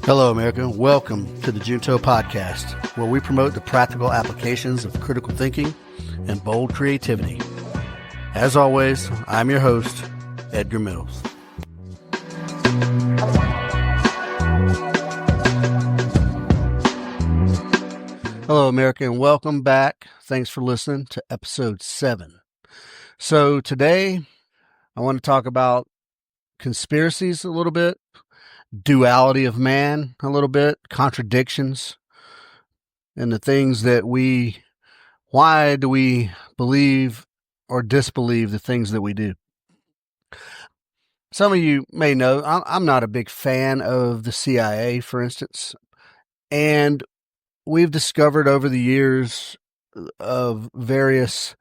Hello, America. Welcome to the Junto Podcast, where we promote the practical applications of critical thinking and bold creativity. As always, I'm your host, Edgar Mills. Hello, America, and welcome back. Thanks for listening to episode 7. So today, I want to talk about conspiracies a little bit, duality of man a little bit, contradictions, and the things that why do we believe or disbelieve the things that we do? Some of you may know I'm not a big fan of the CIA, for instance, and we've discovered over the years of various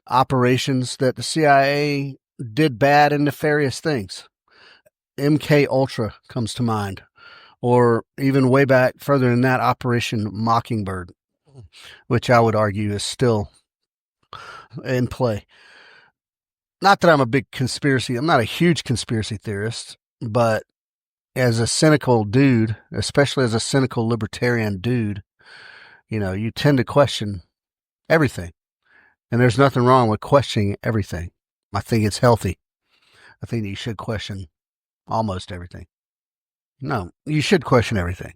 operations that the CIA did bad and nefarious things. MK Ultra comes to mind, or even way back further than that, Operation Mockingbird, which I would argue is still in play. Not that I'm I'm not a huge conspiracy theorist, but as a cynical dude, especially as a cynical libertarian dude, you tend to question everything. And there's nothing wrong with questioning everything. I think it's healthy. I think that you should question almost everything. No, you should question everything.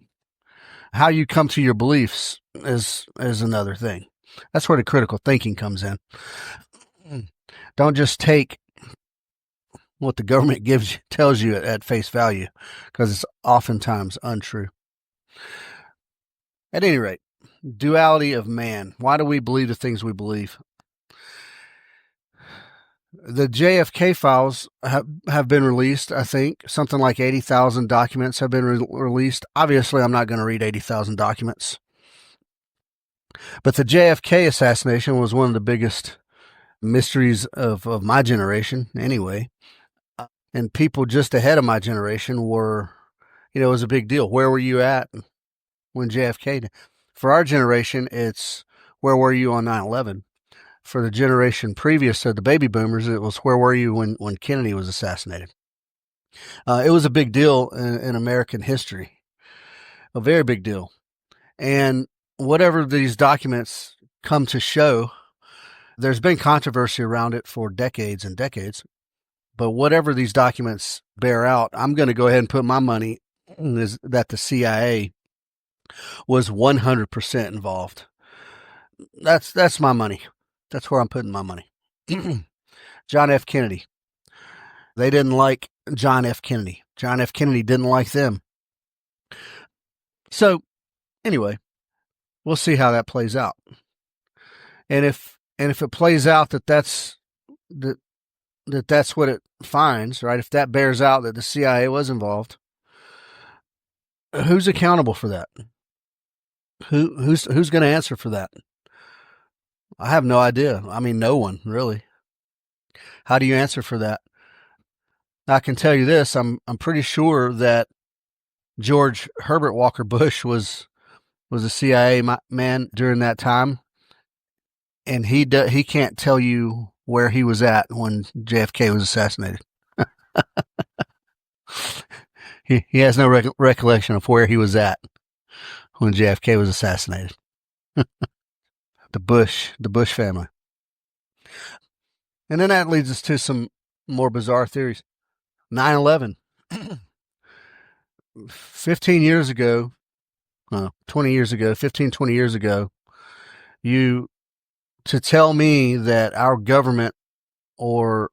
How you come to your beliefs is another thing. That's where the critical thinking comes in. Don't just take what the government tells you at face value, because it's oftentimes untrue. At any rate, duality of man. Why do we believe the things we believe? The JFK files have been released, I think. Something like 80,000 documents have been released. Obviously, I'm not going to read 80,000 documents. But the JFK assassination was one of the biggest mysteries of my generation, anyway. And people just ahead of my generation were, it was a big deal. Where were you at when JFK did? For our generation, it's where were you on 9/11? For the generation previous to the baby boomers, it was where were you when Kennedy was assassinated? It was a big deal in American history, a very big deal. And whatever these documents come to show, there's been controversy around it for decades and decades. But whatever these documents bear out, I'm going to go ahead and put my money that the CIA was 100% involved. That's my money. That's where I'm putting my money. John F. Kennedy. They didn't like John F. Kennedy. John F. Kennedy didn't like them. So, anyway, we'll see how that plays out. And if it plays out that's what it finds, right? If that bears out that the CIA was involved, who's accountable for that? Who's going to answer for that? I have no idea. I mean, no one, really. How do you answer for that? I can tell you this. I'm pretty sure that George Herbert Walker Bush was a CIA man during that time, and he can't tell you where he was at when JFK was assassinated. He has no recollection of where he was at when JFK was assassinated. The Bush family. And then that leads us to some more bizarre theories. 9/11. 15 years ago, 20 years ago, 15, 20 years ago, to tell me that our government, or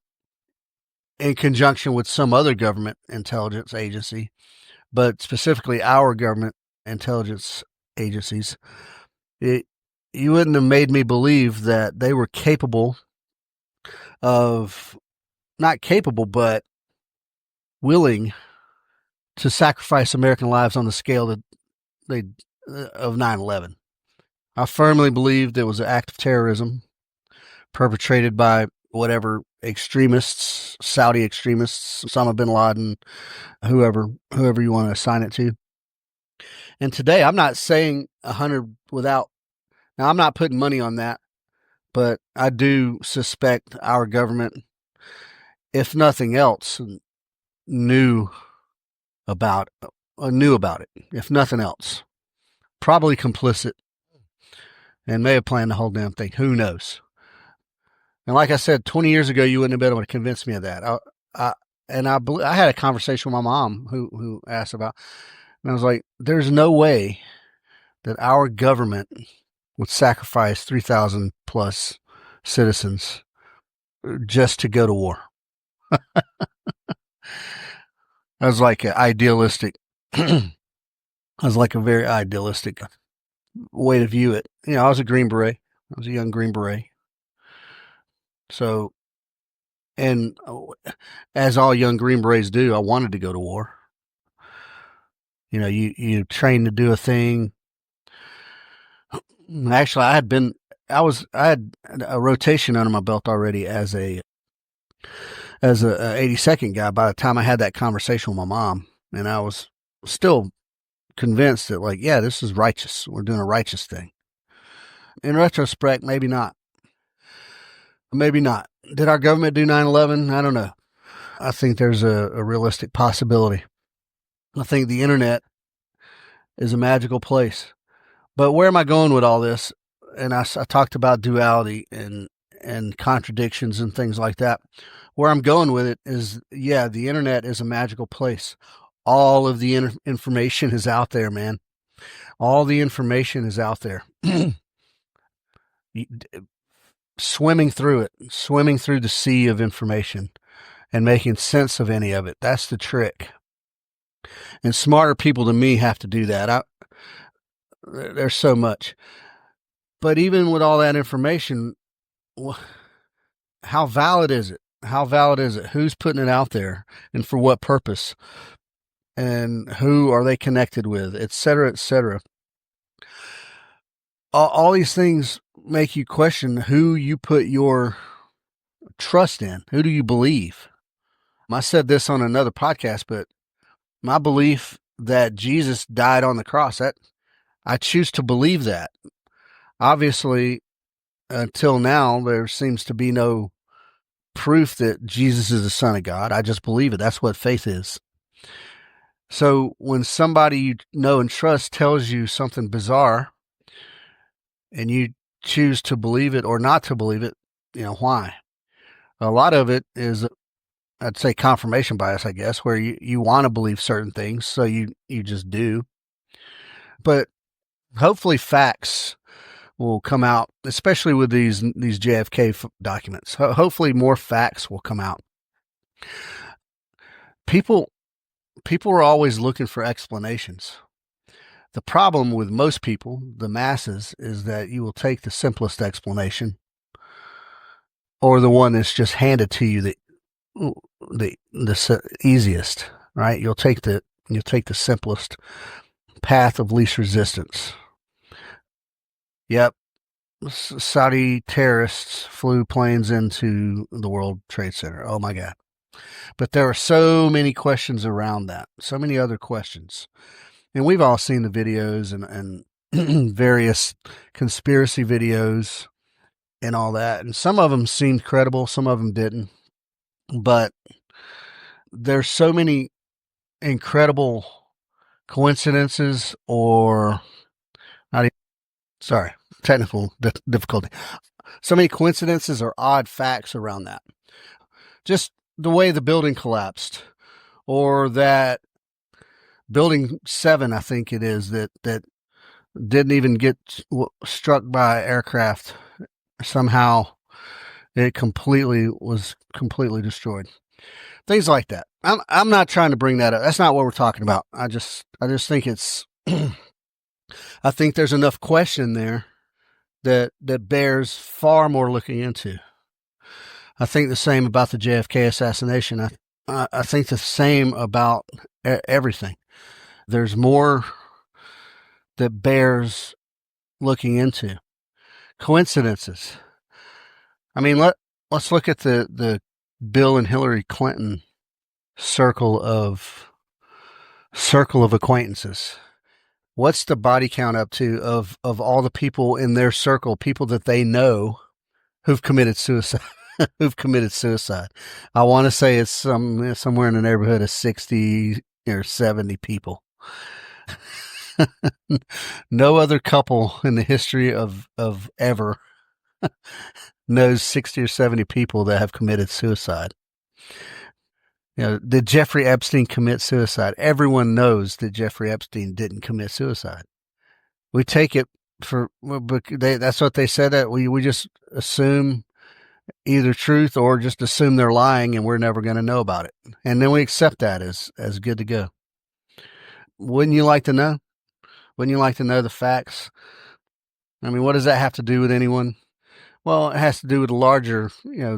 in conjunction with some other government intelligence agency, but specifically our government intelligence agencies, you wouldn't have made me believe that they were capable of, not capable, but willing to sacrifice American lives on the scale of 9/11. I firmly believed it was an act of terrorism perpetrated by whatever extremists, Saudi extremists, Osama bin Laden, whoever you want to assign it to. And today, I'm not saying 100 without. Now, I'm not putting money on that, but I do suspect our government, if nothing else, knew about knew about it, if nothing else. Probably complicit and may have planned the whole damn thing. Who knows? And like I said, 20 years ago, you wouldn't have been able to convince me of that. I had a conversation with my mom who asked about, and I was like, there's no way that our government would sacrifice 3,000 plus citizens just to go to war. I was like idealistic. I was like a very idealistic way to view it. I was a Green Beret. I was a young Green Beret. So, and as all young Green Berets do, I wanted to go to war. You train to do a thing. Actually, I had a rotation under my belt already as a 82nd guy by the time I had that conversation with my mom, and I was still convinced that, like, yeah, this is righteous. We're doing a righteous thing. In retrospect, maybe not. Maybe not. Did our government do 9/11? I don't know. I think there's a realistic possibility. I think the internet is a magical place. But where am I going with all this? And I talked about duality and contradictions and things like that. Where I'm going with it is, yeah, the internet is a magical place. All of the information is out there, man. All the information is out there. Swimming through the sea of information and making sense of any of it. That's the trick. And smarter people than me have to do that. There's so much. But even with all that information, how valid is it? How valid is it? Who's putting it out there and for what purpose? And who are they connected with, et cetera, et cetera. All these things make you question who you put your trust in. Who do you believe? I said this on another podcast, but my belief that Jesus died on the cross, that I choose to believe that. Obviously, until now, there seems to be no proof that Jesus is the Son of God. I just believe it. That's what faith is. So when somebody you know and trust tells you something bizarre and you choose to believe it or not to believe it, why? A lot of it is, I'd say, confirmation bias, I guess, where you want to believe certain things, so you just do. But hopefully facts will come out, especially with these JFK documents. Hopefully more facts will come out. People are always looking for explanations. The problem with most people, the masses, is that you will take the simplest explanation or the one that's just handed to you, the easiest, right? You'll take the simplest path of least resistance. Yep. Saudi terrorists flew planes into the World Trade Center. Oh my God. But there are so many questions around that, so many other questions. And we've all seen the videos and various conspiracy videos and all that. And some of them seemed credible, some of them didn't. But there's so many incredible coincidences or technical difficulty. So many coincidences or odd facts around that. Just the way the building collapsed, or that building 7, I think it is, that didn't even get struck by aircraft. Somehow it was completely destroyed. Things like that. I'm not trying to bring that up. That's not what we're talking about. I just think it's I think there's enough question there that bears far more looking into. I think the same about the JFK assassination. I think the same about everything. There's more that bears looking into. Coincidences. I mean, let's look at the Bill and Hillary Clinton circle of acquaintances. What's the body count up to of all the people in their circle, people that they know who've committed suicide? I want to say it's somewhere in the neighborhood of 60 or 70 people. No other couple in the history of ever knows 60 or 70 people that have committed suicide. Did Jeffrey Epstein commit suicide? Everyone knows that Jeffrey Epstein didn't commit suicide. We take it that's what they said, that we just assume either truth or just assume they're lying and we're never going to know about it. And then we accept that as good to go. Wouldn't you like to know? Wouldn't you like to know the facts? I mean, what does that have to do with anyone? Well, it has to do with the larger,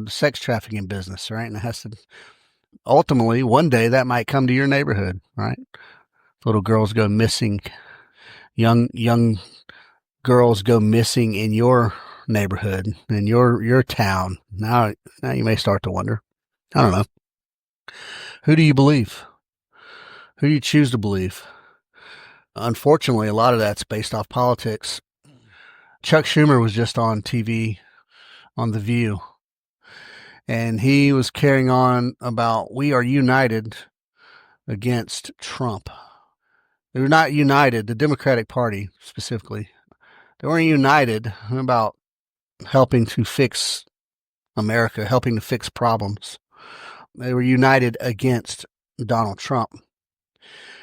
sex trafficking business, right? And it has to, ultimately, one day that might come to your neighborhood, right? Little girls go missing, young girls go missing in your neighborhood, in your town. Now you may start to wonder. I don't know. Who do you believe? Who do you choose to believe? Unfortunately, a lot of that's based off politics. Chuck Schumer was just on TV on The View, and he was carrying on about we are united against Trump. They were not united, the Democratic Party specifically. They weren't united about helping to fix America, helping to fix problems. They were united against Donald Trump.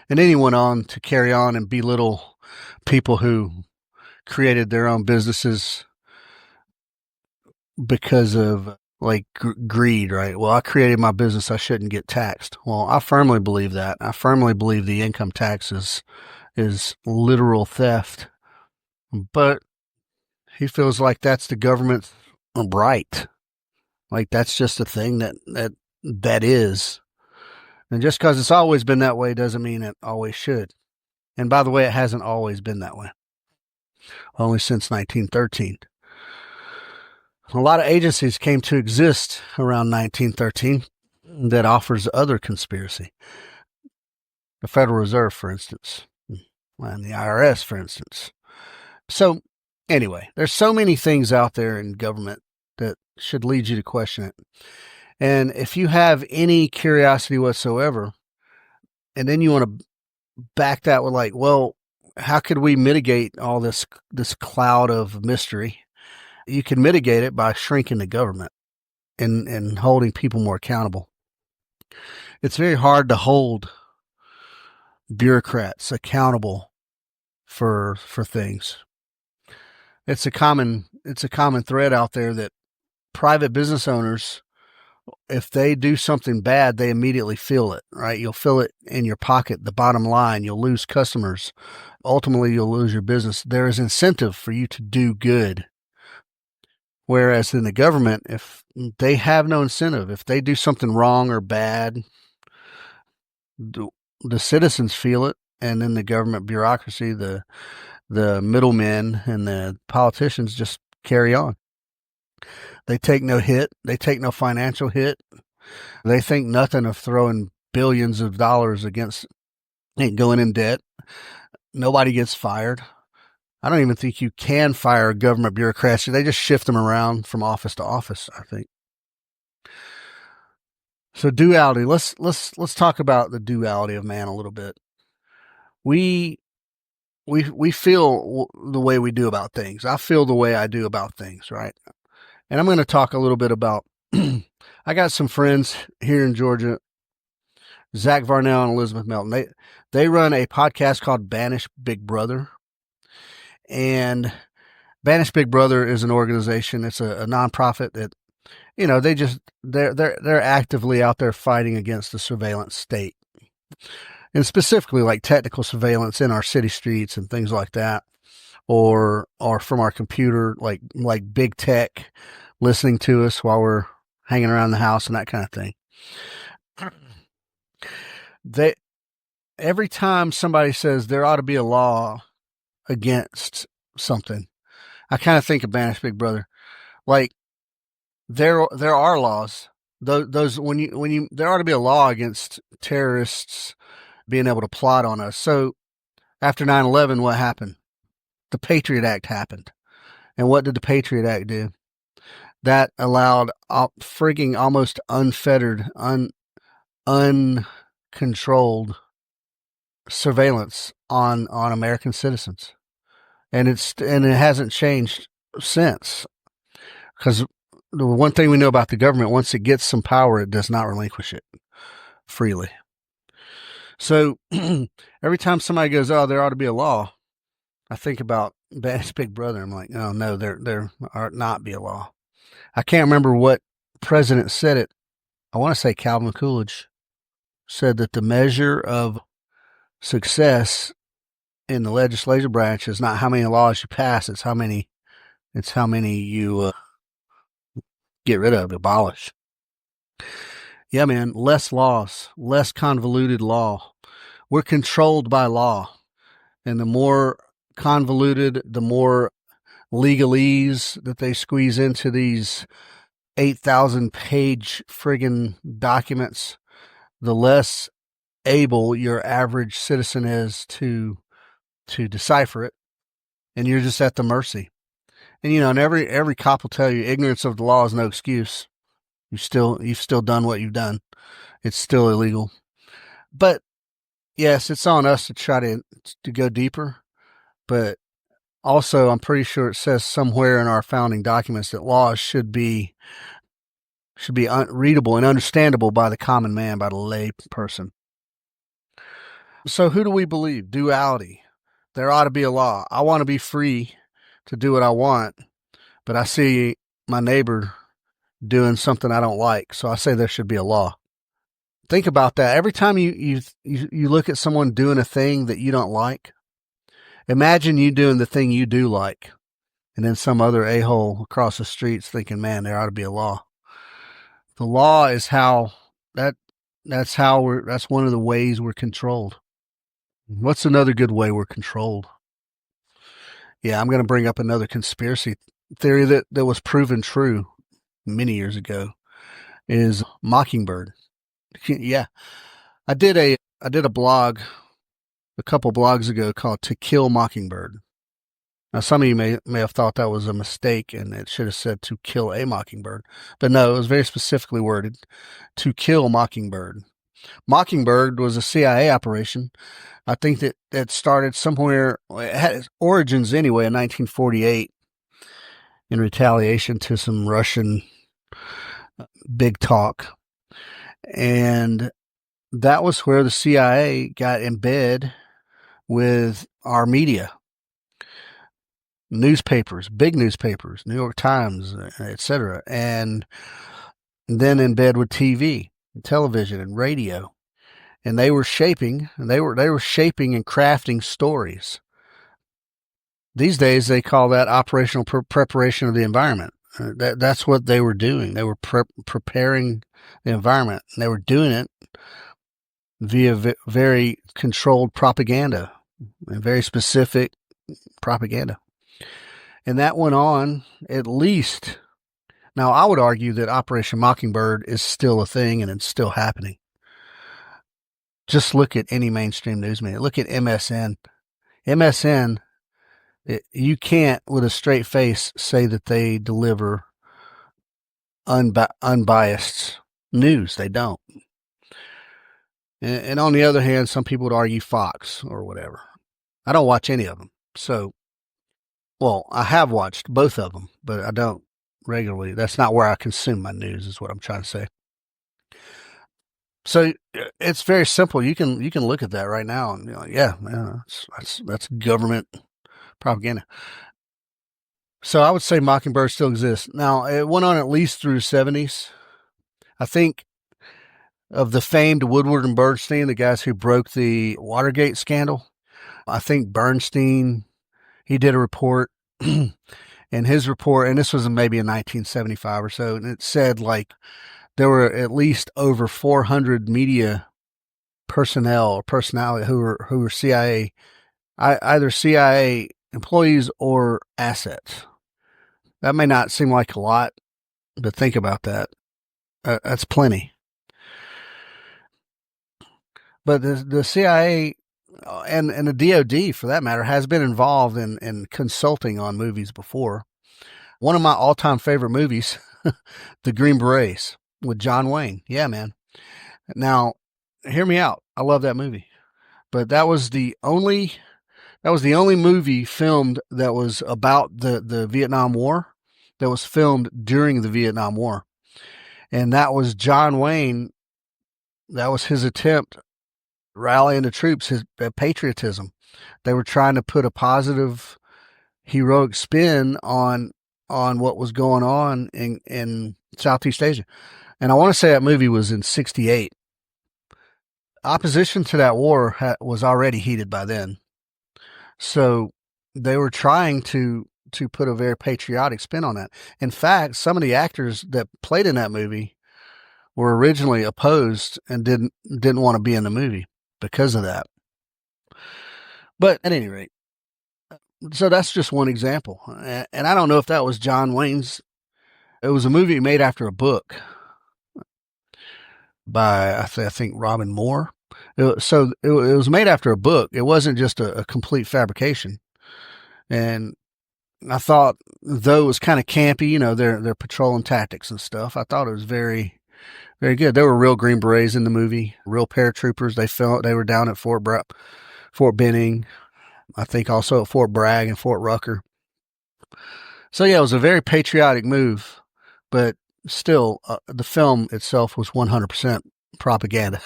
And then he went on to carry on and belittle people who created their own businesses because of greed, right? Well, I created my business, I shouldn't get taxed. Well, I firmly believe that. I firmly believe the income tax is literal theft. But he feels like that's the government's right. Like that's just a thing that is. And just because it's always been that way doesn't mean it always should. And by the way, it hasn't always been that way. Only since 1913. A lot of agencies came to exist around 1913 that offers other conspiracy. The Federal Reserve, for instance, and the IRS, for instance. So anyway, there's so many things out there in government that should lead you to question it. And if you have any curiosity whatsoever, and then you want to back that with well, how could we mitigate all this cloud of mystery? You can mitigate it by shrinking the government and holding people more accountable. It's very hard to hold bureaucrats accountable for things. It's a common thread out there that private business owners, if they do something bad, they immediately feel it, right? You'll feel it in your pocket, the bottom line. You'll lose customers. Ultimately, you'll lose your business. There is incentive for you to do good. Whereas in the government, if they have no incentive, if they do something wrong or bad, the citizens feel it, and then the government bureaucracy, the middlemen and the politicians just carry on. They take no hit. They take no financial hit. They think nothing of throwing billions of dollars against going in debt. Nobody gets fired. I don't even think you can fire government bureaucrats. They just shift them around from office to office, I think. So duality. Let's talk about the duality of man a little bit. We feel the way we do about things. I feel the way I do about things, right? And I'm going to talk a little bit about, I got some friends here in Georgia, Zach Varnell and Elizabeth Melton. They run a podcast called Banish Big Brother. And Banish Big Brother is an organization. It's a nonprofit that, they're actively out there fighting against the surveillance state. And specifically like technical surveillance in our city streets and things like that. Or from our computer, like big tech listening to us while we're hanging around the house and that kind of thing. Every time somebody says there ought to be a law against something, I kind of think of Banish Big Brother. Like there are laws. Those when you there ought to be a law against terrorists being able to plot on us. So after 9/11, what happened? The Patriot Act happened. And what did the Patriot Act do? That allowed freaking almost unfettered, uncontrolled surveillance on American citizens, and it hasn't changed since. Because the one thing we know about the government, once it gets some power, it does not relinquish it freely. So every time somebody goes, "Oh, there ought to be a law," I think about Dad's Big Brother. I'm like, "Oh no, there ought not be a law." I can't remember what president said it. I want to say Calvin Coolidge said that the measure of success in the legislative branch is not how many laws you pass; it's how many you get rid of, abolish. Yeah, man, less laws, less convoluted law. We're controlled by law. And the more convoluted, the more legalese that they squeeze into these 8,000 page friggin' documents, the less able your average citizen is to decipher it. And you're just at the mercy. And and every cop will tell you ignorance of the law is no excuse. You've still done what you've done. It's still illegal. But yes, it's on us to try to go deeper. But also, I'm pretty sure it says somewhere in our founding documents that laws should be readable and understandable by the common man, by the lay person. So who do we believe? Duality. There ought to be a law. I want to be free to do what I want, but I see my neighbor doing something I don't like, so I say there should be a law. Think about that. Every time you look at someone doing a thing that you don't like, imagine you doing the thing you do like, and then some other a-hole across the street's thinking, man, there ought to be a law. The law is that's one of the ways we're controlled. What's another good way we're controlled? Yeah, I'm going to bring up another conspiracy theory that was proven true many years ago, is Mockingbird. Yeah. I did a blog a couple blogs ago called To Kill Mockingbird. Now, some of you may have thought that was a mistake and it should have said To Kill a Mockingbird. But no, it was very specifically worded To Kill Mockingbird. Mockingbird was a CIA operation. I think that started somewhere, it had its origins anyway in 1948 in retaliation to some Russian big talk. And that was where the CIA got in bed with our media. Newspapers, big newspapers, New York Times, etc. And then in bed with TV, and television, and radio. And they were shaping and crafting stories. These days they call that operational preparation of the environment. That's what they were doing. They were preparing the environment, and they were doing it via very controlled propaganda and very specific propaganda. And that went on at least. Now, I would argue that Operation Mockingbird is still a thing and it's still happening. Just look at any mainstream news media. Look at MSN. MSN, you can't with a straight face say that they deliver unbiased news. They don't. And on the other hand, some people would argue Fox or whatever. I don't watch any of them. So, well, I have watched both of them, but I don't regularly. That's not where I consume my news, is what I'm trying to say. So it's very simple. You can look at that right now and be like, yeah, that's government propaganda. So I would say Mockingbird still exists. Now, it went on at least through the 70s. I think of the famed Woodward and Bernstein, the guys who broke the Watergate scandal. I think Bernstein, he did a report, and his report, and this was maybe in 1975 or so, and it said like there were at least over 400 media personnel or personality who were CIA, either CIA employees or assets. That may not seem like a lot, but think about that. That's plenty. But the CIA and the DOD, for that matter, has been involved in consulting on movies before. One of my all-time favorite movies, The Green Berets, with John Wayne. Yeah, man. Now, hear me out. I love that movie. But that was the only movie filmed that was about the Vietnam War, that was filmed during the Vietnam War. And that was John Wayne. That was his attempt rallying the troops, his patriotism. They were trying to put a positive, heroic spin on what was going on in Southeast Asia. And I want to say that movie was in 1968. Opposition to that war was already heated by then. So they were trying to put a very patriotic spin on that. In fact, some of the actors that played in that movie were originally opposed and didn't want to be in the movie because of that. But at any rate, so that's just one example. And I don't know if that was John Wayne's. It was a movie made after a book by, I think, Robin Moore. So it was made after a book. It wasn't just a complete fabrication. And I thought, though it was kind of campy, their patrolling tactics and stuff, I thought it was very, very good. There were real Green Berets in the movie, real paratroopers. They were down at Fort Benning, I think also at Fort Bragg and Fort Rucker. So yeah, it was a very patriotic move, but still, the film itself was 100% propaganda.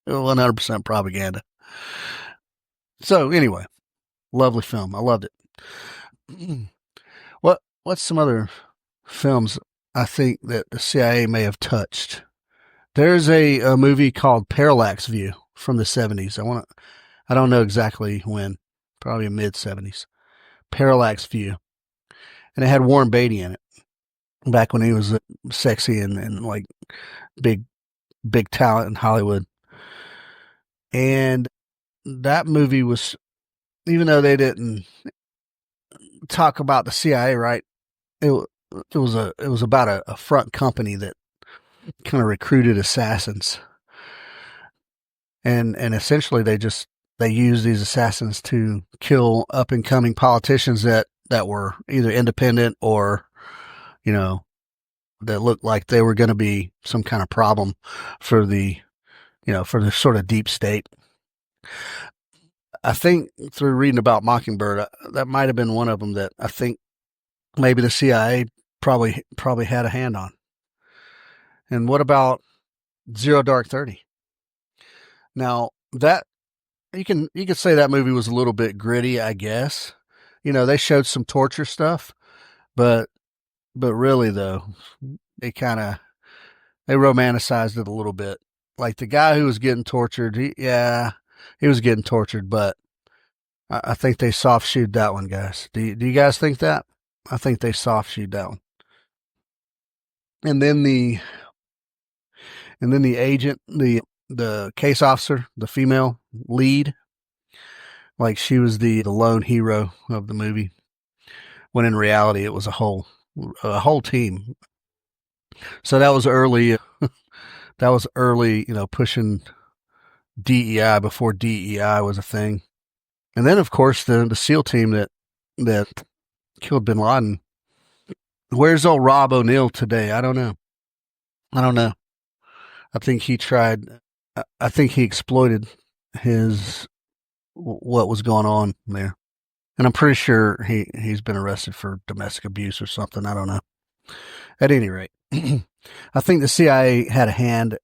100% propaganda. So anyway, lovely film. I loved it. What's some other films I think that the CIA may have touched? There's a movie called Parallax View from the 70s. I don't know exactly when, probably mid-70s. Parallax View. And it had Warren Beatty in it, back when he was sexy and like big talent in Hollywood. And that movie was, even though they didn't talk about the CIA, right? It was about a front company that kind of recruited assassins. And essentially they used these assassins to kill up and coming politicians that were either independent or, that looked like they were going to be some kind of problem for the sort of deep state. I think through reading about Mockingbird, that might have been one of them that I think maybe the CIA probably had a hand on. And what about Zero Dark 30? Now that you can say that movie was a little bit gritty, I guess. They showed some torture stuff, but really though, they romanticized it a little bit. Like the guy who was getting tortured, he was getting tortured, but I think they soft shoed that one, guys. Do you guys think that? I think they soft shoed that one. And then the agent, the case officer, the female lead, like she was the lone hero of the movie, when in reality it was a whole team. So that was early. That was early, pushing DEI before DEI was a thing. And then, of course, the SEAL team that killed bin Laden. Where's old Rob O'Neill today? I don't know. I think he exploited what was going on there. And I'm pretty sure he's been arrested for domestic abuse or something. I don't know. At any rate, I think the CIA had a hand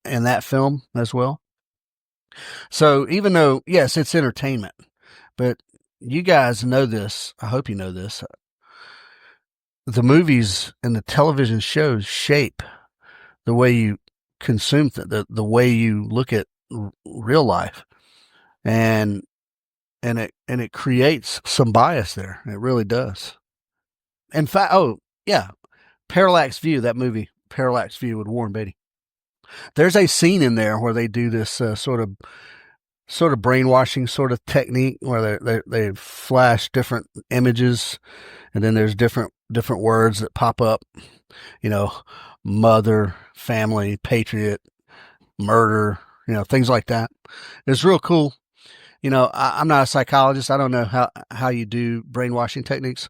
in that film as well. So even though, yes, it's entertainment, but you guys know this. I hope you know this. The movies and the television shows shape the way you consume the way you look at real life, and it creates some bias there. It really does. In fact, oh yeah, Parallax View, that movie, Parallax View with Warren Beatty. There's a scene in there where they do this sort of brainwashing sort of technique where they flash different images, and then there's different words that pop up, mother, family, patriot, murder, things like that. It's real cool. I'm not a psychologist. I don't know how you do brainwashing techniques,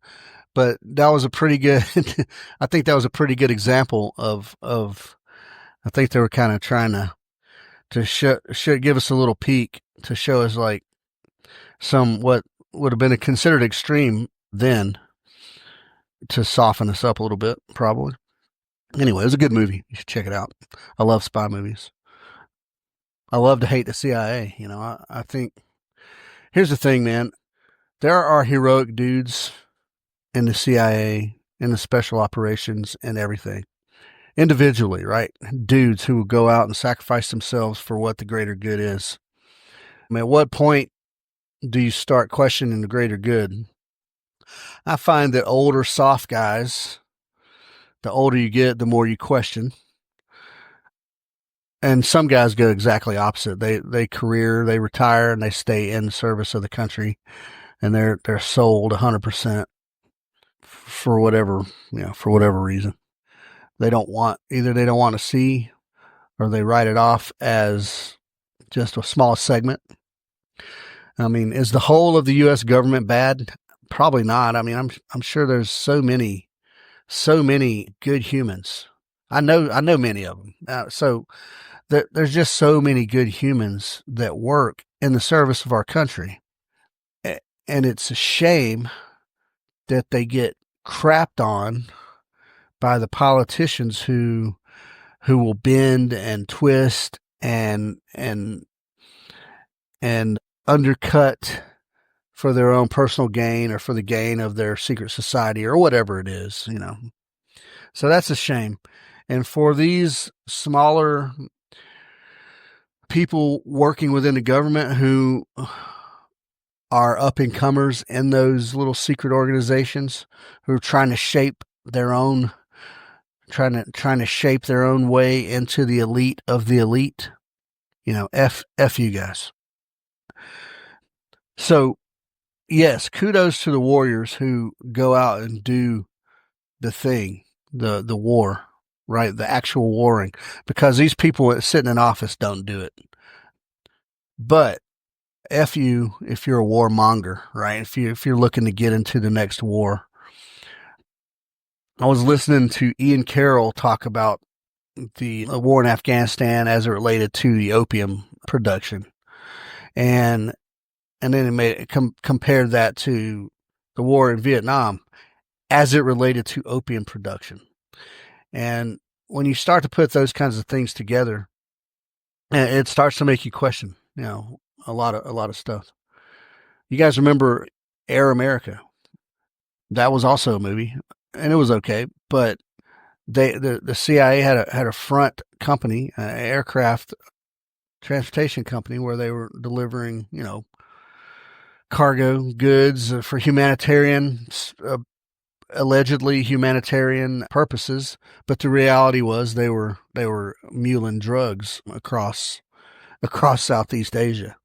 but that was a pretty good, I think that was a pretty good example of I think they were kind of trying to should give us a little peek to show us like some what would have been considered extreme then, to soften us up a little bit, probably. Anyway, it was a good movie. You should check it out. I love spy movies. I love to hate the CIA. You know, I think, here's the thing, man. There are heroic dudes in the CIA, in the special operations, and everything. Individually, right? Dudes who will go out and sacrifice themselves for what the greater good is. I mean, at what point do you start questioning the greater good? I find that older, soft guys, the older you get, the more you question. And some guys go exactly opposite. They retire, and they stay in service of the country, and they're sold 100% for whatever reason. They don't want to see, or they write it off as just a small segment. I mean, is the whole of the U.S. government bad? Probably not. I mean, I'm sure there's so many good humans. I know many of them. So there's just so many good humans that work in the service of our country, and it's a shame that they get crapped on by the politicians who will bend and twist and undercut for their own personal gain, or for the gain of their secret society, or whatever it is, you know. So that's a shame. And for these smaller people working within the government who are up and comers in those little secret organizations, who are trying to shape their own way into the elite of the elite, you know, F you guys. So yes, kudos to the warriors who go out and do the thing, the war, right? The actual warring, because these people sitting in office don't do it. But F you if you're a warmonger, right? If you're looking to get into the next war. I was listening to Ian Carroll talk about the war in Afghanistan as it related to the opium production, and then it compared that to the war in Vietnam as it related to opium production. And when you start to put those kinds of things together, it starts to make you question, you know, a lot of stuff. You guys remember Air America? That was also a movie, and it was okay, but the CIA had a front company, an aircraft transportation company, where they were delivering, you know, cargo goods for allegedly humanitarian purposes, but the reality was they were muling drugs across Southeast Asia,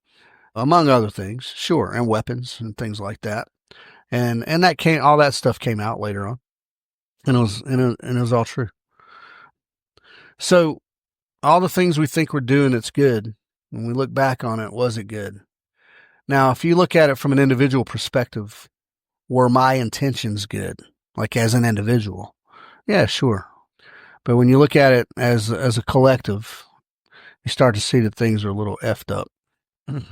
among other things, sure, and weapons and things like that. And all that stuff came out later on, and it was all true. So all the things we think we're doing that's good, when we look back on it, was it good? Now, if you look at it from an individual perspective, were my intentions good? Like as an individual? Yeah, sure. But when you look at it as a collective, you start to see that things are a little effed up. And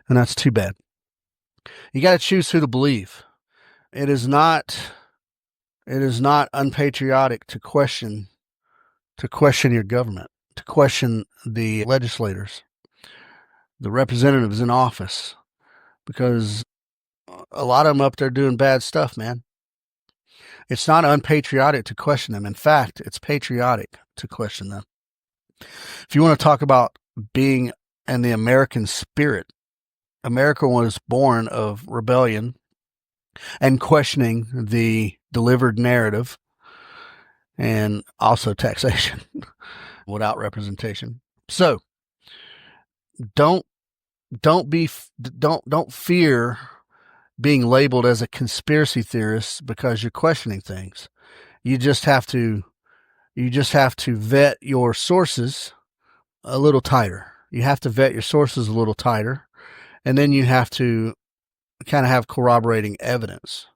that's too bad. You got to choose who to believe. It is not unpatriotic to question your government, to question the legislators, the representatives in office, because a lot of them up there doing bad stuff, man. It's not unpatriotic to question them. In fact, it's patriotic to question them. If you want to talk about being in the American spirit, America was born of rebellion and questioning the delivered narrative, and also taxation without representation. So don't fear being labeled as a conspiracy theorist because you're questioning things. You just have to vet your sources a little tighter. You have to vet your sources a little tighter, and then you have to kind of have corroborating evidence.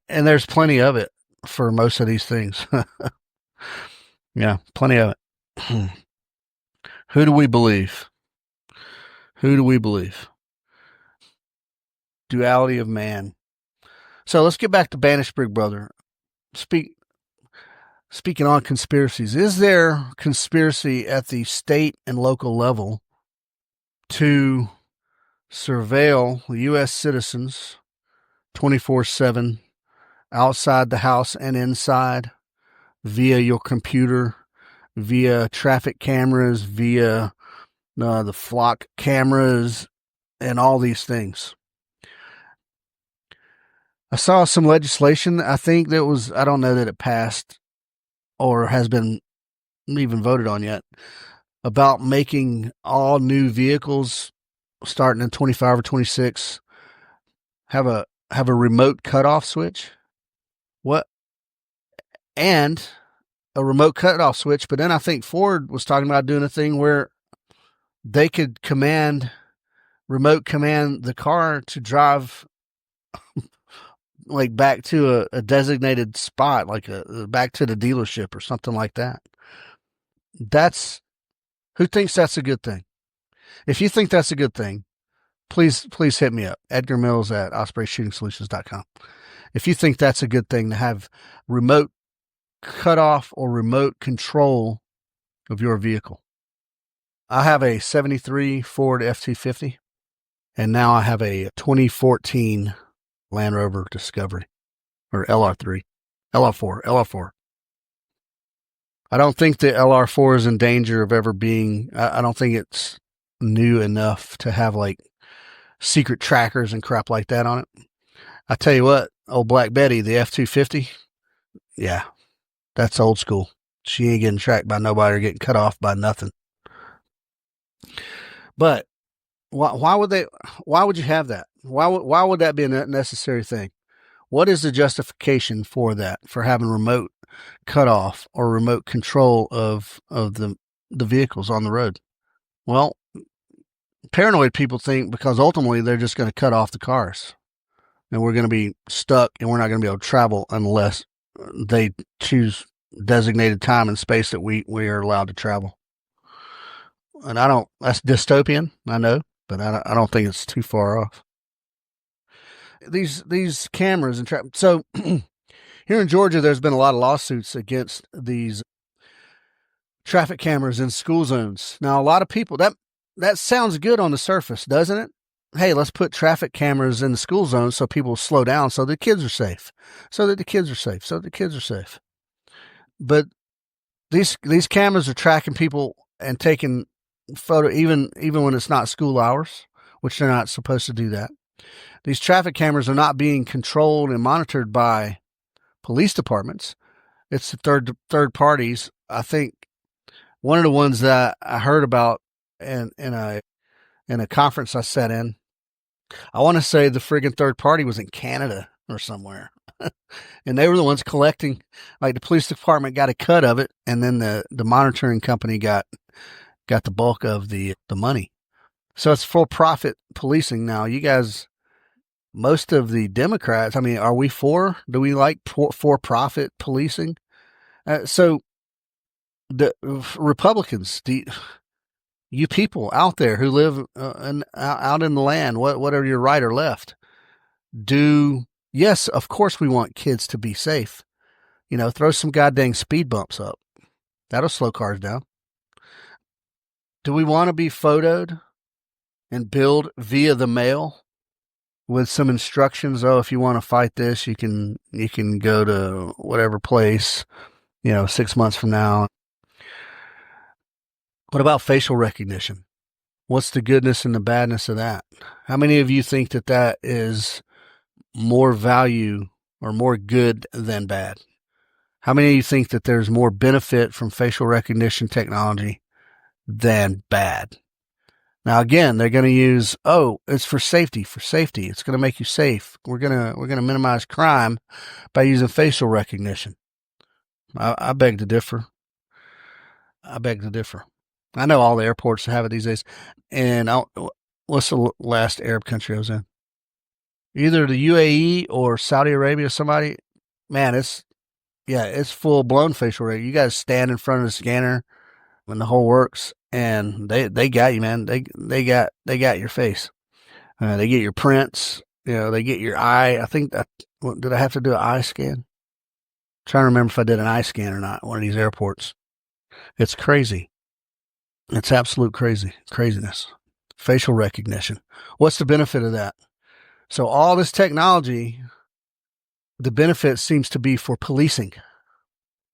And there's plenty of it for most of these things. Yeah, plenty of it. Who do we believe? Who do we believe? Duality of man. So let's get back to Banished Big Brother. Speaking on conspiracies, is there conspiracy at the state and local level to surveil U.S. citizens 24/7 outside the house and inside via your computer, via traffic cameras, via the flock cameras, and all these things? I saw some legislation, I think that was, I don't know that it passed or has been even voted on yet, about making all new vehicles starting in 25 or 26 have a remote cutoff switch. What? And a remote cutoff switch, but then I think Ford was talking about doing a thing where they could remote command the car to drive like back to a designated spot, like back to the dealership or something like that. Who thinks that's a good thing? If you think that's a good thing, please hit me up, Edgar Mills at ospreyshootingsolutions.com. If you think that's a good thing to have remote cutoff or remote control of your vehicle. I have a 73 Ford F-250, and now I have a 2014 Land Rover Discovery, or LR4. I don't think the LR4 is in danger of ever being, I don't think it's new enough to have like secret trackers and crap like that on it. I tell you what, old Black Betty, the F-250, yeah, that's old school. She ain't getting tracked by nobody or getting cut off by nothing. But why would you have that? Why would that be a necessary thing? What is the justification for that, for having remote cutoff or remote control of the vehicles on the road? Well, paranoid people think because ultimately they're just going to cut off the cars and we're going to be stuck and we're not going to be able to travel unless they choose designated time and space that we are allowed to travel. And that's dystopian, I know, but I don't think it's too far off. These cameras and so here in Georgia, there's been a lot of lawsuits against these traffic cameras in school zones. Now, a lot of people, that sounds good on the surface, doesn't it? Hey, let's put traffic cameras in the school zone so people slow down so the kids are safe, But these cameras are tracking people and taking photo even when it's not school hours, which they're not supposed to do that. These traffic cameras are not being controlled and monitored by police departments. It's the third parties. I think one of the ones that I heard about in a conference I sat in, I want to say the friggin' third party was in Canada or somewhere. And they were the ones collecting, like the police department got a cut of it, and then the monitoring company got the bulk of the money. So it's for profit policing now. You guys, most of the Democrats, I mean, are we do we like for profit policing? So the Republicans, you people out there who live out in the land, whatever your right or left, yes, of course we want kids to be safe. Throw some goddamn speed bumps up. That'll slow cars down. Do we want to be photoed and billed via the mail with some instructions? Oh, if you want to fight this, you can go to whatever place, 6 months from now. What about facial recognition? What's the goodness and the badness of that? How many of you think that is more value or more good than bad? How many of you think that there's more benefit from facial recognition technology than bad? Now, again, they're going to use, it's for safety. It's going to make you safe. We're going to minimize crime by using facial recognition. I beg to differ. I know all the airports have it these days. And what's the last Arab country I was in? Either the UAE or Saudi Arabia, somebody, man, it's full blown facial recognition. You guys stand in front of the scanner when the whole works. and they got you, man. They got your face. They get your prints. They get your eye. I think did I have to do an eye scan? I'm trying to remember if I did an eye scan or not at one of these airports. It's crazy. It's absolute craziness. Facial recognition. What's the benefit of that? So all this technology, the benefit seems to be for policing.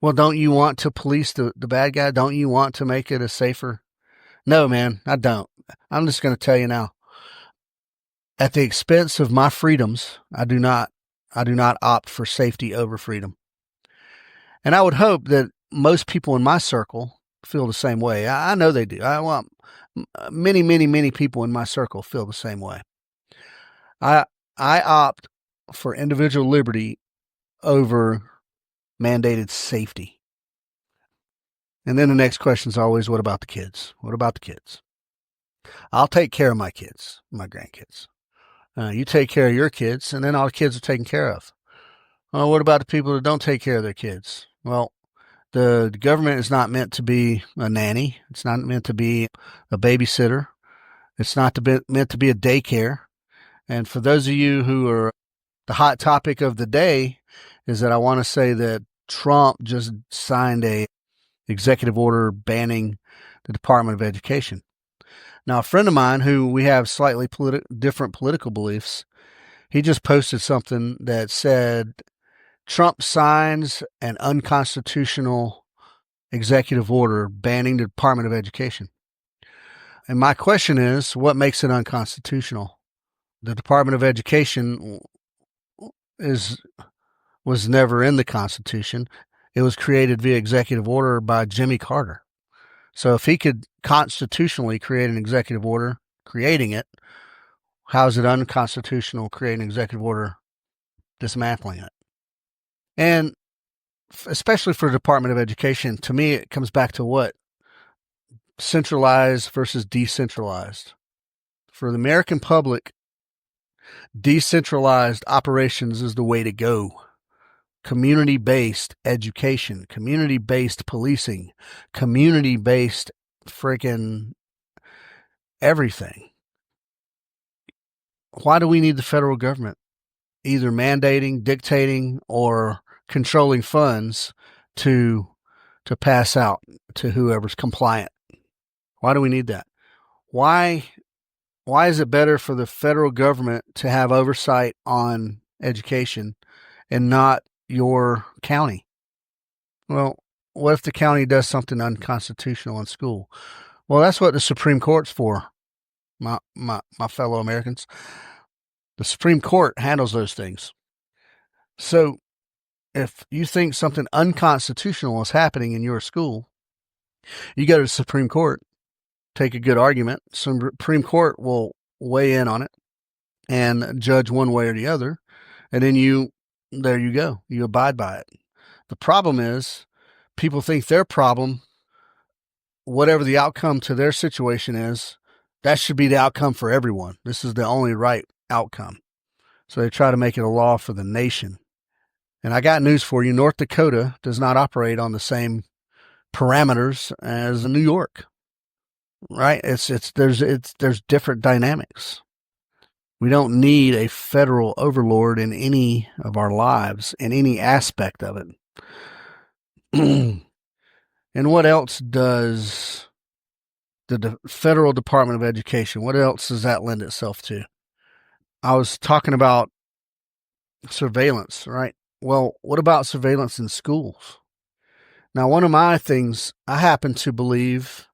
Well, don't you want to police the bad guy? Don't you want to make it a safer? No, man, I don't. I'm just going to tell you now. At the expense of my freedoms, I do not opt for safety over freedom. And I would hope that most people in my circle feel the same way. I know they do. I want many people in my circle feel the same way. I opt for individual liberty over mandated safety. And then the next question is always, what about the kids? What about the kids? I'll take care of my kids, my grandkids. You take care of your kids, and then all the kids are taken care of. Well, what about the people that don't take care of their kids? Well, the government is not meant to be a nanny. It's not meant to be a babysitter. It's not meant to be a daycare. And for those of you who are the hot topic of the day, is that I want to say that Trump just signed a executive order banning the Department of Education. Now, a friend of mine who we have slightly different political beliefs, he just posted something that said Trump signs an unconstitutional executive order banning the Department of Education. And my question is, what makes it unconstitutional? The Department of Education was never in the Constitution. It was created via executive order by Jimmy Carter. So if he could constitutionally create an executive order, creating it, how is it unconstitutional creating an executive order dismantling it? And especially for the Department of Education, to me, it comes back to what? Centralized versus decentralized. For the American public, decentralized operations is the way to go. Community-based education, community-based policing, community-based freaking everything. Why do we need the federal government either mandating, dictating, or controlling funds to pass out to whoever's compliant? Why do we need that? Why is it better for the federal government to have oversight on education and not your county? Well, what if the county does something unconstitutional in school? Well, that's what the Supreme Court's for, my fellow Americans. The Supreme Court handles those things. So if you think something unconstitutional is happening in your school, you go to the Supreme Court, take a good argument. Supreme Court will weigh in on it and judge one way or the other. And then there you go. You abide by it. The problem is people think their problem, whatever the outcome to their situation is, that should be the outcome for everyone. This is the only right outcome. So they try to make it a law for the nation. And I got news for you. North Dakota does not operate on the same parameters as New York. Right? There's different dynamics. We don't need a federal overlord in any of our lives, in any aspect of it. And what else does the Federal Department of Education, what else does that lend itself to? I was talking about surveillance, right? Well, what about surveillance in schools? Now, one of my things, I happen to believe,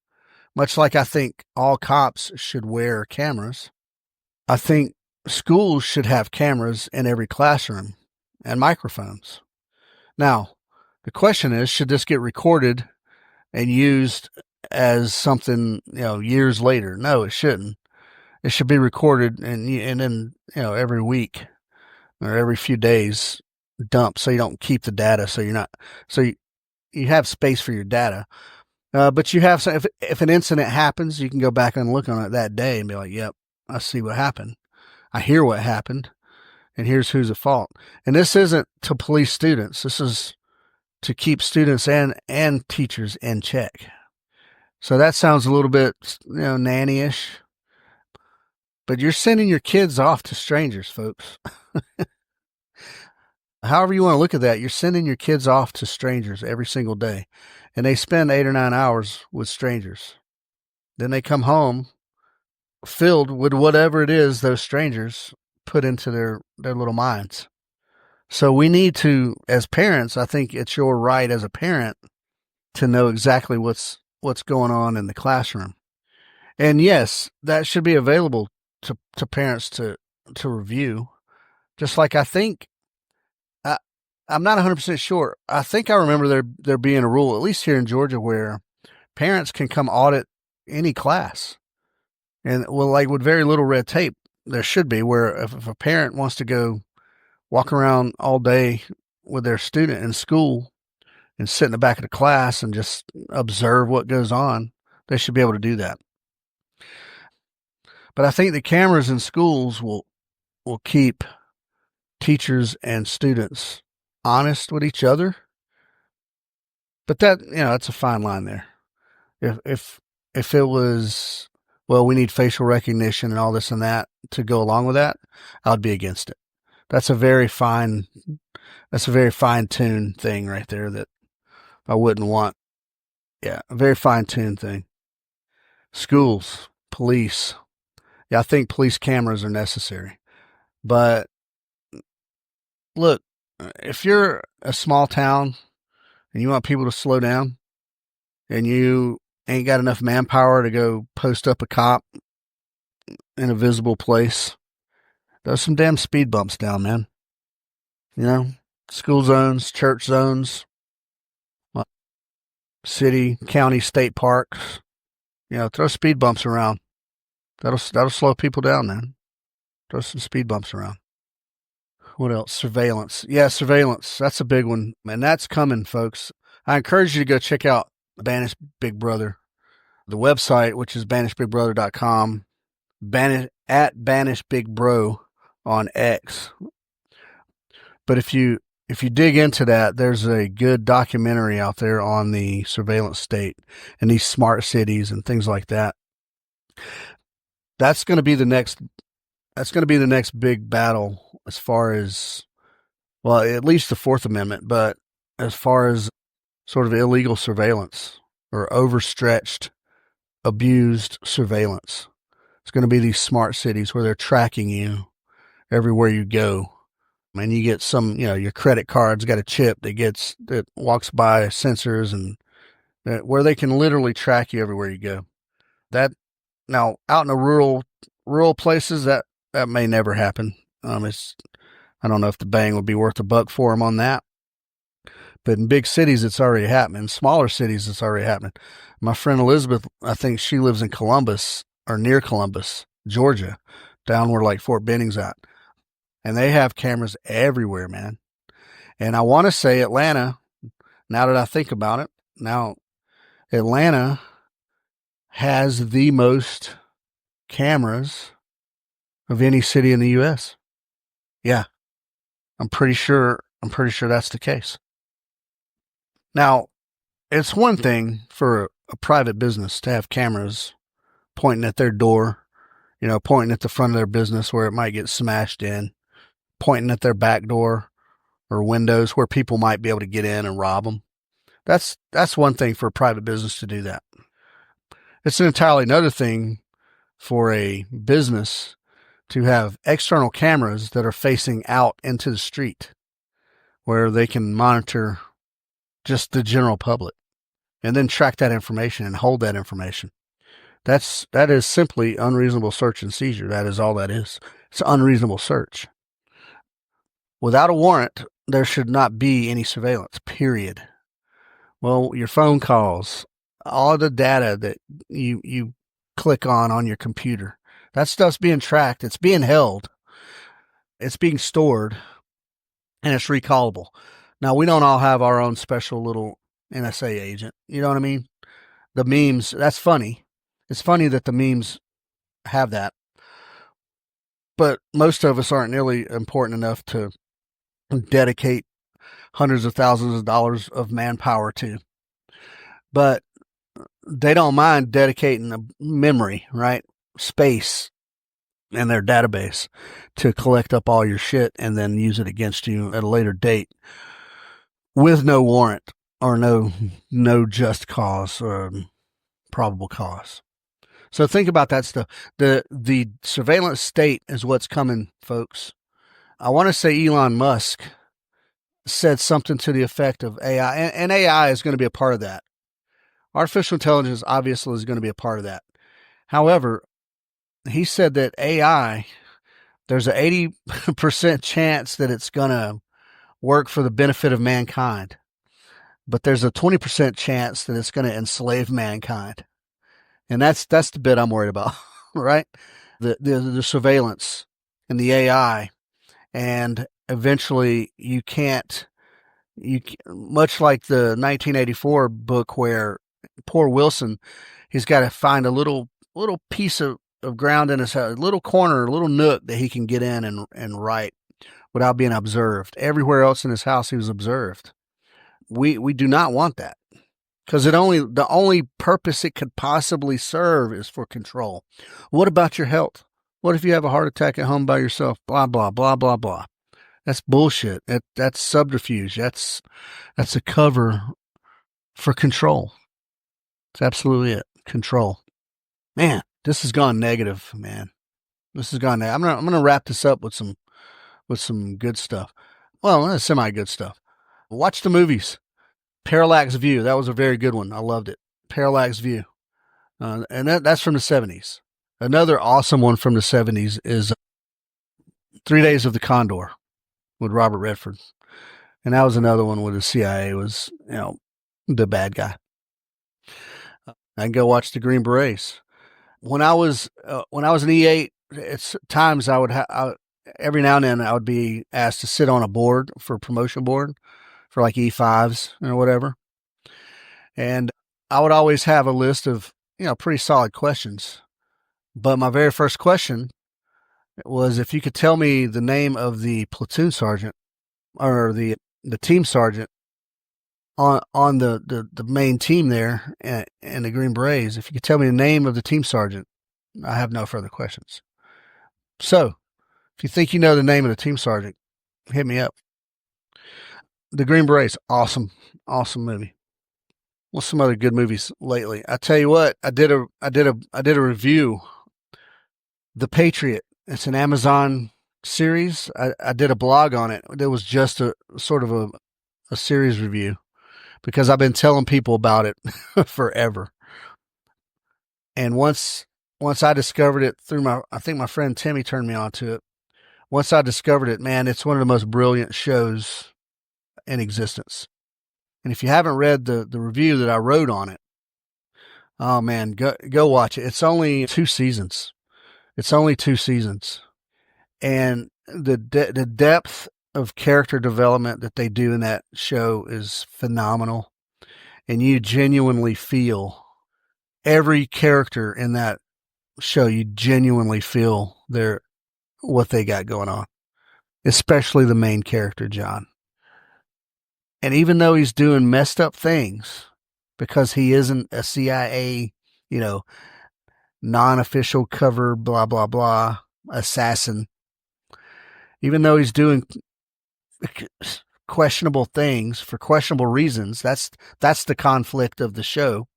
much like I think all cops should wear cameras, I think schools should have cameras in every classroom and microphones. Now, the question is, should this get recorded and used as something, years later? No, it shouldn't. It should be recorded and then, every week or every few days dump, so you don't keep the data, so you have space for your data. But you have, if an incident happens, you can go back and look on it that day and be like, yep, I see what happened. I hear what happened, and here's who's at fault. And this isn't to police students. This is to keep students and teachers in check, So that sounds a little bit, nanny-ish, but you're sending your kids off to strangers, folks. However you want to look at that, you're sending your kids off to strangers every single day, and they spend 8 or 9 hours with strangers. Then they come home filled with whatever it is those strangers put into their little minds. So we need to, as parents, I think it's your right as a parent to know exactly what's going on in the classroom. And yes, that should be available to parents to review. Just like I think, I'm not 100% sure. I think I remember there being a rule, at least here in Georgia, where parents can come audit any class. And well, like with very little red tape, there should be, where if a parent wants to go walk around all day with their student in school and sit in the back of the class and just observe what goes on, they should be able to do that. But I think the cameras in schools will keep teachers and students honest with each other. But that, that's a fine line there. If it was, well, we need facial recognition and all this and that to go along with that, I'd be against it. That's a very fine tuned thing right there that I wouldn't want. Yeah, a very fine tuned thing. Schools, police. Yeah, I think police cameras are necessary. But look, if you're a small town and you want people to slow down and you ain't got enough manpower to go post up a cop in a visible place, there's some damn speed bumps down, man. School zones, church zones, city, county, state parks. Throw speed bumps around. That'll slow people down, man. Throw some speed bumps around. What else? Surveillance. Yeah, surveillance. That's a big one. And that's coming, folks. I encourage you to go check out Banish Big Brother. The website, which is banishbigbrother.com. At Banish Big Bro on X. But if you dig into that, there's a good documentary out there on the surveillance state and these smart cities and things like that. That's going to be the next big battle as far as, well, at least the Fourth Amendment, but as far as sort of illegal surveillance or overstretched, abused surveillance. It's going to be these smart cities where they're tracking you everywhere you go. And you get some, your credit card's got a chip that walks by sensors and where they can literally track you everywhere you go. That now out in the rural places that may never happen. I don't know if the bang would be worth a buck for them on that. But in big cities, it's already happening. Smaller cities, it's already happening. My friend Elizabeth, I think she lives in Columbus or near Columbus, Georgia, down where like Fort Benning's at. And they have cameras everywhere, man. And I want to say Atlanta, now that I think about it, Atlanta has the most cameras of any city in the U.S. Yeah, I'm pretty sure that's the case. Now, it's one thing for a private business to have cameras pointing at their door, pointing at the front of their business where it might get smashed in, pointing at their back door or windows where people might be able to get in and rob them. That's one thing for a private business to do that. It's an entirely another thing for a business to have external cameras that are facing out into the street where they can monitor just the general public and then track that information and hold that information. That is simply unreasonable search and seizure. That is all that is. It's unreasonable search. Without a warrant, there should not be any surveillance, period. Well, your phone calls, all the data that you click on your computer, that stuff's being tracked. It's being held. It's being stored, and it's recallable. Now, we don't all have our own special little NSA agent. You know what I mean? The memes, that's funny. It's funny that the memes have that. But most of us aren't nearly important enough to dedicate hundreds of thousands of dollars of manpower to. But they don't mind dedicating a memory, right? Space in their database to collect up all your shit and then use it against you at a later date with no warrant or no just cause or probable cause. So think about that stuff. The surveillance state is what's coming, folks. I want to say Elon Musk said something to the effect of AI, and AI is going to be a part of that. Artificial intelligence obviously is going to be a part of that. However, he said that AI, there's an 80% chance that it's going to work for the benefit of mankind, but there's a 20% chance that it's going to enslave mankind. And that's the bit I'm worried about, right? The surveillance and the AI, and eventually you much like the 1984 book where poor Wilson, he's got to find a little piece of ground in his house, a little corner, a little nook that he can get in and write without being observed. Everywhere else in his house, he was observed. We do not want that, because the only purpose it could possibly serve is for control. What about your health? What if you have a heart attack at home by yourself? Blah, blah, blah, blah, blah. That's bullshit. That's subterfuge. That's a cover for control. It's absolutely it. Control. Man, this has gone negative, man. This has gone negative. I'm gonna wrap this up with some good stuff. Well, semi good stuff. Watch the movies. Parallax View. That was a very good one. I loved it. Parallax View. And that's from the 70s. Another awesome one from the 70s is 3 Days of the Condor with Robert Redford. And that was another one where the CIA was, the bad guy. I can go watch the Green Berets. When I was an E8, it's times I would every now and then I would be asked to sit on a board for a promotion board for like E5s or whatever. And I would always have a list of, pretty solid questions. But my very first question was if you could tell me the name of the platoon sergeant or the team sergeant on the main team there and the Green Berets, if you could tell me the name of the team sergeant, I have no further questions. So if you think you know the name of the team sergeant, hit me up. The Green Berets, awesome movie. What's some other good movies lately? I tell you what, I did a review. The Patriot. It's an Amazon series. I did a blog on it. It was just a sort of a series review because I've been telling people about it forever. And once I discovered it through I think my friend Timmy turned me on to it. Once I discovered it, man, it's one of the most brilliant shows in existence. And if you haven't read the review that I wrote on it, oh man, go watch it. It's only 2 seasons. And the depth of character development that they do in that show is phenomenal. And you genuinely feel every character in that show. You genuinely feel what they got going on, especially the main character, John. And even though he's doing messed up things because he isn't a CIA, non-official cover, blah, blah, blah, assassin, even though he's doing questionable things for questionable reasons, that's the conflict of the show,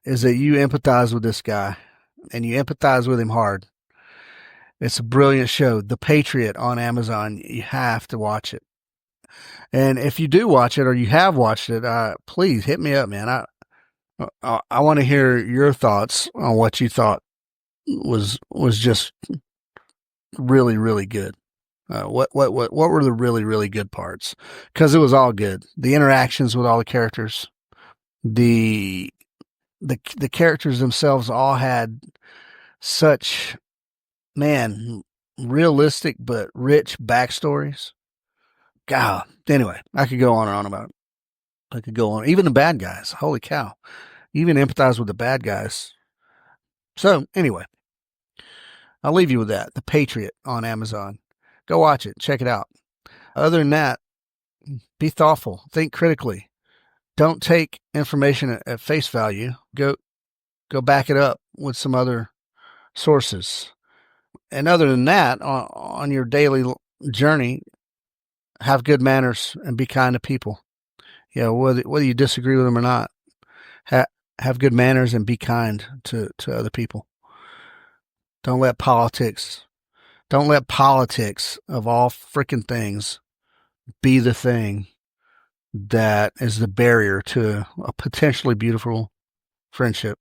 is that you empathize with this guy and you empathize with him hard. It's a brilliant show. The Patriot on Amazon. You have to watch it. And if you do watch it or you have watched it, please hit me up, man. I want to hear your thoughts on what you thought was just really, really good. What were the really, really good parts? Because it was all good. The interactions with all the characters, the characters themselves all had such, man, realistic but rich backstories. God, anyway, I could go on and on about it. I could go on. Even the bad guys. Holy cow. Even empathize with the bad guys. So, anyway, I'll leave you with that. The Patriot on Amazon. Go watch it. Check it out. Other than that, be thoughtful. Think critically. don't take information at face value. Go back it up with some other sources. And other than that, on your daily journey, have good manners and be kind to people. Whether you disagree with them or not, have good manners and be kind to other people. Don't let politics of all freaking things be the thing that is the barrier to a potentially beautiful friendship.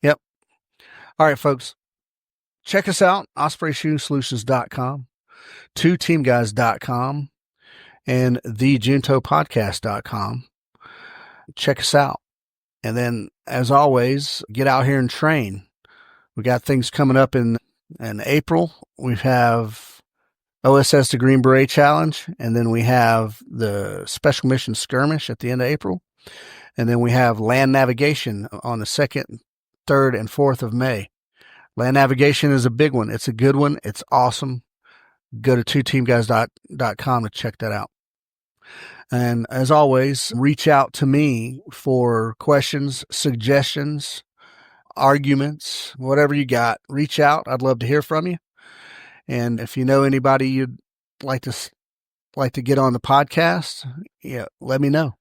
Yep. All right, folks. Check us out, ospreyshoesolutions.com, 2teamguys.com, and thejuntopodcast.com. Check us out. And then, as always, get out here and train. We got things coming up in April. We have OSS the Green Beret Challenge, and then we have the Special Mission Skirmish at the end of April. And then we have land navigation on the 2nd, 3rd, and 4th of May. Land navigation is a big one. It's a good one. It's awesome. Go to 2teamguys.com to check that out. And as always, reach out to me for questions, suggestions, arguments, whatever you got. Reach out. I'd love to hear from you. And if you know anybody you'd like to get on the podcast, let me know,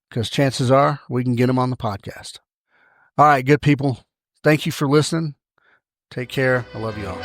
because chances are we can get them on the podcast. All right, good people. Thank you for listening. Take care. I love you all.